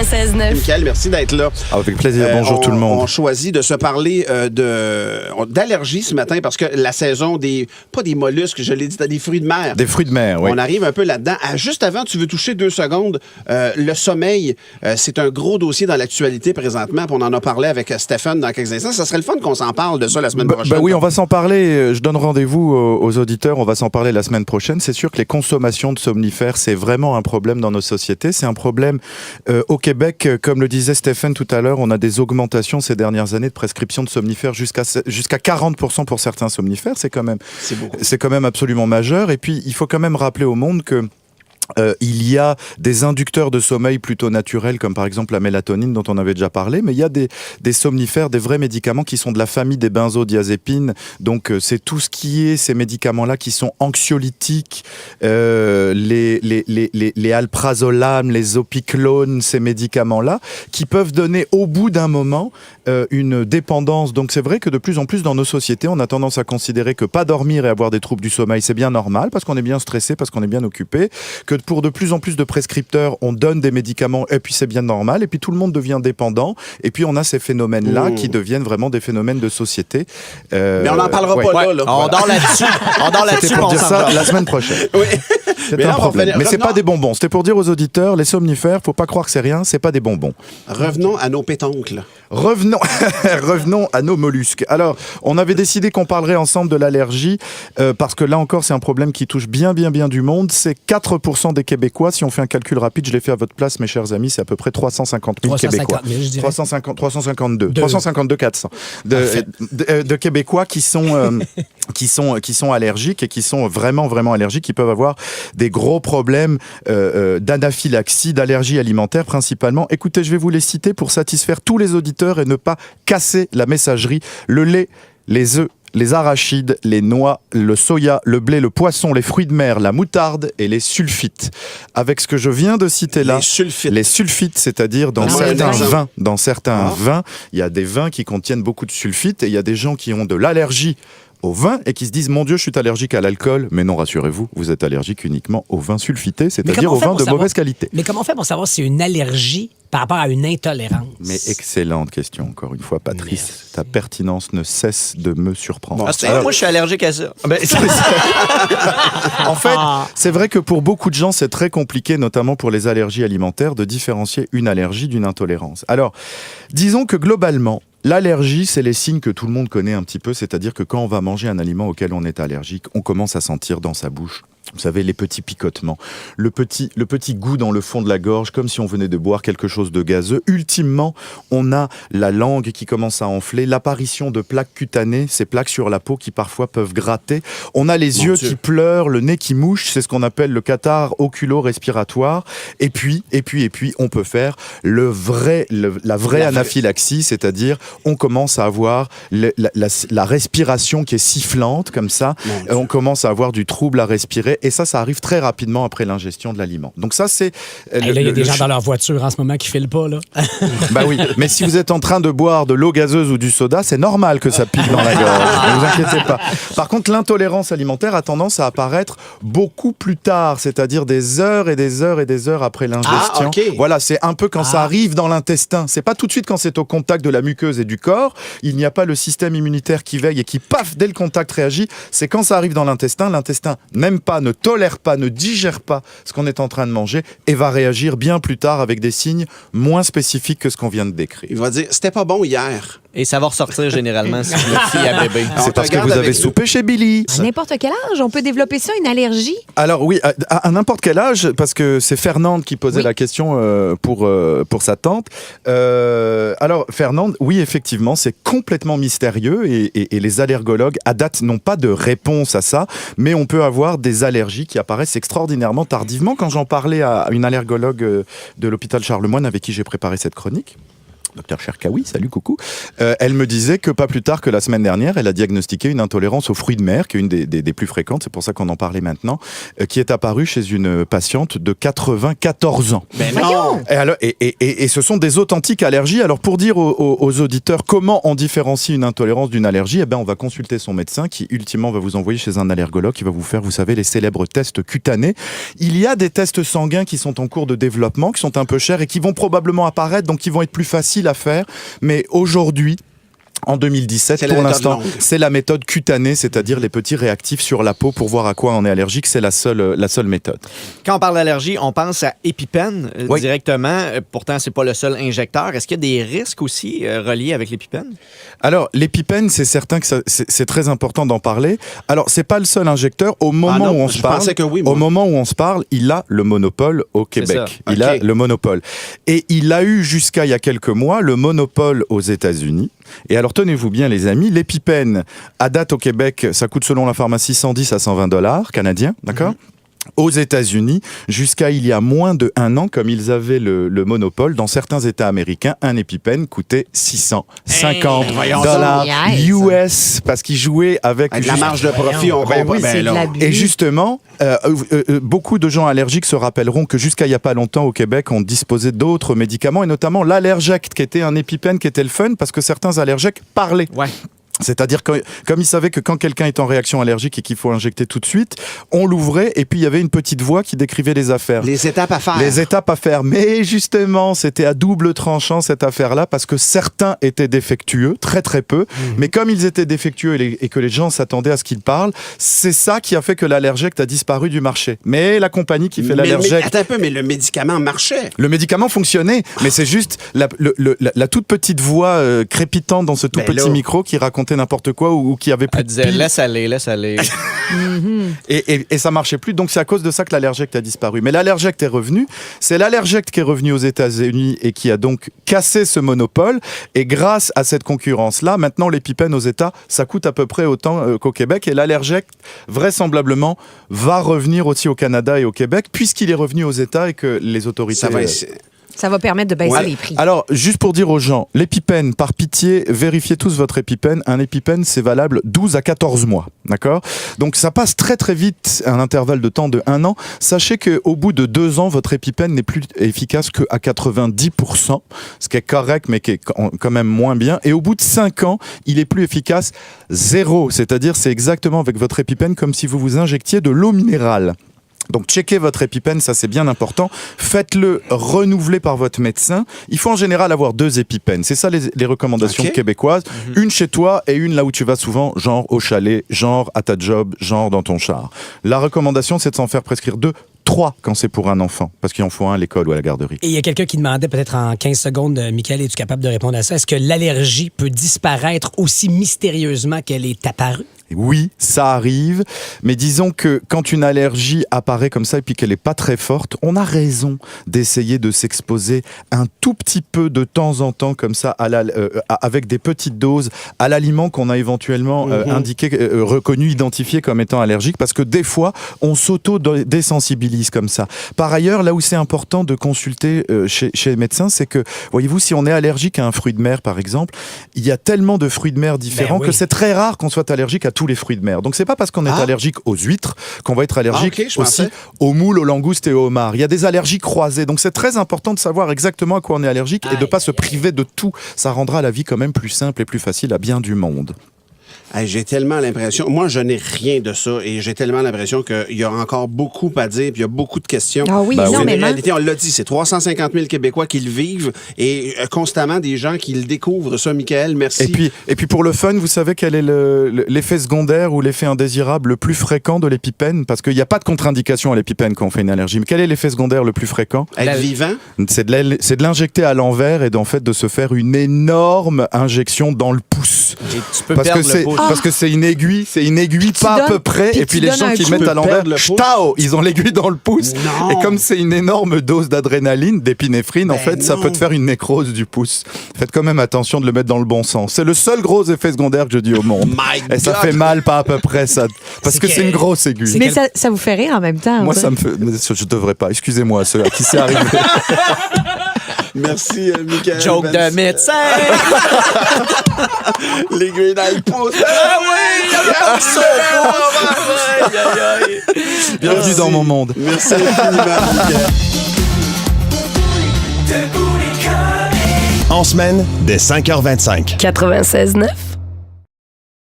96.9. Michael, merci d'être là. Avec plaisir. Bonjour tout le monde. On choisit de se parler d'allergie ce matin parce que la saison pas des mollusques, je l'ai dit, des fruits de mer. Des fruits de mer, oui. On arrive un peu là-dedans. Juste avant, tu veux toucher 2 secondes. Le sommeil, c'est un gros dossier dans l'actualité présentement. On en a parlé avec Stéphane dans quelques instants. Ça serait le fun qu'on s'en parle de ça la semaine prochaine. Oui, on va s'en parler. Je donne rendez-vous aux auditeurs. On va s'en parler la semaine prochaine. C'est sûr que les consommations de somnifères, c'est vraiment un problème dans nos sociétés. C'est un problème au Québec, comme le disait Stéphane tout à l'heure, on a des augmentations ces dernières années de prescription de somnifères jusqu'à 40% pour certains somnifères. C'est quand même absolument majeur. Et puis, il faut quand même rappeler au monde que il y a des inducteurs de sommeil plutôt naturels, comme par exemple la mélatonine dont on avait déjà parlé, mais il y a des somnifères, des vrais médicaments qui sont de la famille des benzodiazépines. Donc c'est tout ce qui est ces médicaments-là qui sont anxiolytiques, les alprazolam, les opiclones, ces médicaments-là, qui peuvent donner au bout d'un moment une dépendance. Donc c'est vrai que de plus en plus dans nos sociétés, on a tendance à considérer que pas dormir et avoir des troubles du sommeil, c'est bien normal, parce qu'on est bien stressé, parce qu'on est bien occupé, que pour de plus en plus de prescripteurs, on donne des médicaments et puis c'est bien normal, et puis tout le monde devient dépendant, et puis on a ces phénomènes-là qui deviennent vraiment des phénomènes de société. Mais on n'en parlera pas là. On dort là-dessus. C'était pour dire ça la semaine prochaine. Oui. C'est un problème. Mais c'est pas des bonbons. C'était pour dire aux auditeurs, les somnifères, faut pas croire que c'est rien, c'est pas des bonbons. Revenons à nos pétoncles. Revenons à nos mollusques. Alors, on avait décidé qu'on parlerait ensemble de l'allergie, parce que là encore, c'est un problème qui touche bien du monde. C'est 4% des Québécois. Si on fait un calcul rapide, je l'ai fait à votre place, mes chers amis, c'est à peu près 350 000 Québécois. 352 400 de Québécois qui sont allergiques et qui sont vraiment allergiques, qui peuvent avoir des gros problèmes d'anaphylaxie, d'allergie alimentaire principalement. Écoutez, je vais vous les citer pour satisfaire tous les auditeurs et ne pas casser la messagerie. Le lait, les œufs, les arachides, les noix, le soya, le blé, le poisson, les fruits de mer, la moutarde et les sulfites. Avec ce que je viens de citer là, les sulfites, c'est-à-dire dans certains vins, il y a des vins qui contiennent beaucoup de sulfites et il y a des gens qui ont de l'allergie au vin et qui se disent « Mon Dieu, je suis allergique à l'alcool ». Mais non, rassurez-vous, vous êtes allergique uniquement au vin sulfité, c'est-à-dire au vin de mauvaise qualité. Mais comment on fait pour savoir si c'est une allergie par rapport à une intolérance? Mais excellente question, encore une fois, Patrice. Ta pertinence ne cesse de me surprendre. Moi, je suis allergique à ça. En fait, c'est vrai que pour beaucoup de gens, c'est très compliqué, notamment pour les allergies alimentaires, de différencier une allergie d'une intolérance. Alors, disons que globalement, l'allergie, c'est les signes que tout le monde connaît un petit peu, c'est-à-dire que quand on va manger un aliment auquel on est allergique, on commence à sentir dans sa bouche, vous savez, les petits picotements, le petit goût dans le fond de la gorge, comme si on venait de boire quelque chose de gazeux. Ultimement, on a la langue qui commence à enfler, l'apparition de plaques cutanées, ces plaques sur la peau qui parfois peuvent gratter. On a les yeux qui pleurent, le nez qui mouche, c'est ce qu'on appelle le catarrhe oculo-respiratoire. Et puis, on peut faire la vraie anaphylaxie, c'est-à-dire on commence à avoir la respiration qui est sifflante, comme ça. On commence à avoir du trouble à respirer. Et ça arrive très rapidement après l'ingestion de l'aliment. Donc ça, c'est... il y a des gens dans leur voiture en ce moment qui filent pas, là. Bah oui, mais si vous êtes en train de boire de l'eau gazeuse ou du soda, c'est normal que ça pique dans la gorge. Ne vous inquiétez pas. Par contre, l'intolérance alimentaire a tendance à apparaître beaucoup plus tard, c'est-à-dire des heures et des heures et des heures après l'ingestion. Voilà, c'est un peu quand ça arrive dans l'intestin. C'est pas tout de suite quand c'est au contact de la muqueuse et du corps. Il n'y a pas le système immunitaire qui veille et qui, paf, dès le contact réagit. C'est quand ça arrive dans l'intestin n'aime pas, ne tolère pas, ne digère pas ce qu'on est en train de manger et va réagir bien plus tard avec des signes moins spécifiques que ce qu'on vient de décrire. Il va dire « C'était pas bon hier ». Et ça va ressortir généralement si je me fie à bébé. C'est parce que vous avez soupé chez Billy. À n'importe quel âge, on peut développer ça, une allergie? Alors oui, à n'importe quel âge, parce que c'est Fernande qui posait la question pour sa tante. Alors Fernande, oui effectivement, c'est complètement mystérieux et les allergologues à date n'ont pas de réponse à ça, mais on peut avoir des allergies qui apparaissent extraordinairement tardivement. Quand j'en parlais à une allergologue de l'hôpital Charlemagne avec qui j'ai préparé cette chronique, docteur Cherkaoui, salut, coucou, elle me disait que pas plus tard que la semaine dernière, elle a diagnostiqué une intolérance aux fruits de mer, qui est une des plus fréquentes, c'est pour ça qu'on en parlait maintenant, qui est apparue chez une patiente de 94 ans. Ben non! Et ce sont des authentiques allergies. Alors pour dire aux auditeurs comment on différencie une intolérance d'une allergie, on va consulter son médecin qui ultimement va vous envoyer chez un allergologue qui va vous faire, vous savez, les célèbres tests cutanés. Il y a des tests sanguins qui sont en cours de développement, qui sont un peu chers et qui vont probablement apparaître, donc qui vont être plus faciles à faire. Mais aujourd'hui, en 2017, pour l'instant, c'est la méthode cutanée, c'est-à-dire les petits réactifs sur la peau pour voir à quoi on est allergique. C'est la seule méthode. Quand on parle d'allergie, on pense à EpiPen Oui. directement. Pourtant, c'est pas le seul injecteur. Est-ce qu'il y a des risques aussi reliés avec l'EpiPen? Alors, l'EpiPen, c'est certain que c'est très important d'en parler. Alors, c'est pas le seul injecteur. Au moment où on se parle, au moment où on se parle, il a le monopole au Québec. Il a le monopole. Et il a eu jusqu'à il y a quelques mois le monopole aux États-Unis. Et alors, tenez-vous bien, les amis, l'EpiPen, à date au Québec, ça coûte selon la pharmacie 110 à 120 $ canadiens, d'accord ? Aux États-Unis, jusqu'à il y a moins de 1 an, comme ils avaient le monopole, dans certains États américains, un EpiPen coûtait 650 $ US, parce qu'ils jouaient avec la marge de profit, on comprend. Oui, c'est de l'abus. Et justement, beaucoup de gens allergiques se rappelleront que jusqu'à il n'y a pas longtemps au Québec, on disposait d'autres médicaments, et notamment l'Allerject, qui était un EpiPen qui était le fun, parce que certains allergiques parlaient. Ouais. C'est-à-dire que, comme ils savaient que quand quelqu'un est en réaction allergique et qu'il faut injecter tout de suite, on l'ouvrait et puis il y avait une petite voix qui décrivait les affaires. Les étapes à faire. Les étapes à faire. Mais justement, c'était à double tranchant cette affaire-là parce que certains étaient défectueux, très très peu. Mais comme ils étaient défectueux et que les gens s'attendaient à ce qu'ils parlent, c'est ça qui a fait que l'Allerject a disparu du marché. Mais la compagnie qui fait l'Allerject... Attends un peu, mais le médicament marchait. Le médicament fonctionnait, mais c'est juste la toute petite voix crépitante dans ce tout petit micro qui racontait n'importe quoi ou qui avait plus Elle disait, laisse aller. et ça marchait plus, donc c'est à cause de ça que l'Allerject a disparu. Mais l'Allerject est revenu, c'est l'Allerject qui est revenu aux États-Unis et qui a donc cassé ce monopole, et grâce à cette concurrence-là, maintenant l'EpiPen aux États, ça coûte à peu près autant qu'au Québec, et l'Allerject, vraisemblablement, va revenir aussi au Canada et au Québec, puisqu'il est revenu aux États et que les autorités... Ça va permettre de baisser les prix. Alors, juste pour dire aux gens, l'EpiPen, par pitié, vérifiez tous votre EpiPen. Un EpiPen, c'est valable 12 à 14 mois, d'accord ? Donc, ça passe très très vite, un intervalle de temps de 1 an. Sachez qu'au bout de 2 ans, votre EpiPen n'est plus efficace qu'à 90%, ce qui est correct, mais qui est quand même moins bien. Et au bout de 5 ans, il est plus efficace 0. C'est-à-dire, c'est exactement avec votre EpiPen comme si vous vous injectiez de l'eau minérale. Donc, checkez votre EpiPen, ça c'est bien important. Faites-le renouveler par votre médecin. Il faut en général avoir 2 EpiPen. C'est ça les recommandations québécoises. Une chez toi et une là où tu vas souvent, genre au chalet, genre à ta job, genre dans ton char. La recommandation, c'est de s'en faire prescrire 2, 3 quand c'est pour un enfant, parce qu'il en faut un à l'école ou à la garderie. Et il y a quelqu'un qui demandait peut-être en 15 secondes, Michael, es-tu capable de répondre à ça? Est-ce que l'allergie peut disparaître aussi mystérieusement qu'elle est apparue? Oui, ça arrive, mais disons que quand une allergie apparaît comme ça et puis qu'elle n'est pas très forte, on a raison d'essayer de s'exposer un tout petit peu de temps en temps comme ça, avec des petites doses, à l'aliment qu'on a éventuellement indiqué, reconnu, identifié comme étant allergique, parce que des fois, on s'auto-désensibilise comme ça. Par ailleurs, là où c'est important de consulter chez les médecins, c'est que, voyez-vous, si on est allergique à un fruit de mer, par exemple, il y a tellement de fruits de mer différents que c'est très rare qu'on soit allergique à tous les fruits de mer. Donc c'est pas parce qu'on est allergique aux huîtres qu'on va être allergique aussi aux moules, aux langoustes et aux homards. Il y a des allergies croisées. Donc c'est très important de savoir exactement à quoi on est allergique et de pas se priver de tout. Ça rendra la vie quand même plus simple et plus facile à bien du monde. Hey, j'ai tellement l'impression... Moi, je n'ai rien de ça et j'ai tellement l'impression qu'il y a encore beaucoup à dire puis il y a beaucoup de questions. Ah oui, c'est énormément. une réalité, on l'a dit, c'est 350 000 Québécois qui le vivent et constamment des gens qui le découvrent. Ça, Michael, merci. Et puis pour le fun, vous savez quel est l'effet secondaire ou l'effet indésirable le plus fréquent de l'EpiPen? Parce qu'il n'y a pas de contre-indication à l'EpiPen quand on fait une allergie. Mais quel est l'effet secondaire le plus fréquent? Être vivant? C'est de l'injecter à l'envers et d'en fait de se faire une énorme injection dans le pouce. Et tu peux perdre le pouce. Parce que c'est une aiguille pas à peu près, et puis les gens qui mettent à l'envers, ils ont l'aiguille dans le pouce, Non. et comme c'est une énorme dose d'adrénaline, d'épinéphrine, en fait, ça peut te faire une nécrose du pouce. Faites quand même attention de le mettre dans le bon sens. C'est le seul gros effet secondaire que je dis au monde. Et ça fait mal, pas à peu près, ça, parce que c'est une grosse aiguille. Mais ça vous fait rire en même temps. Moi, ça me fait... Je devrais pas, excusez-moi, ceux à qui c'est arrivé. Merci, Michael. Joke de médecin! Les Green poussent. Ah oui! Bienvenue dans mon monde. Merci infiniment, Michael. En semaine, dès 5h25. 96.9.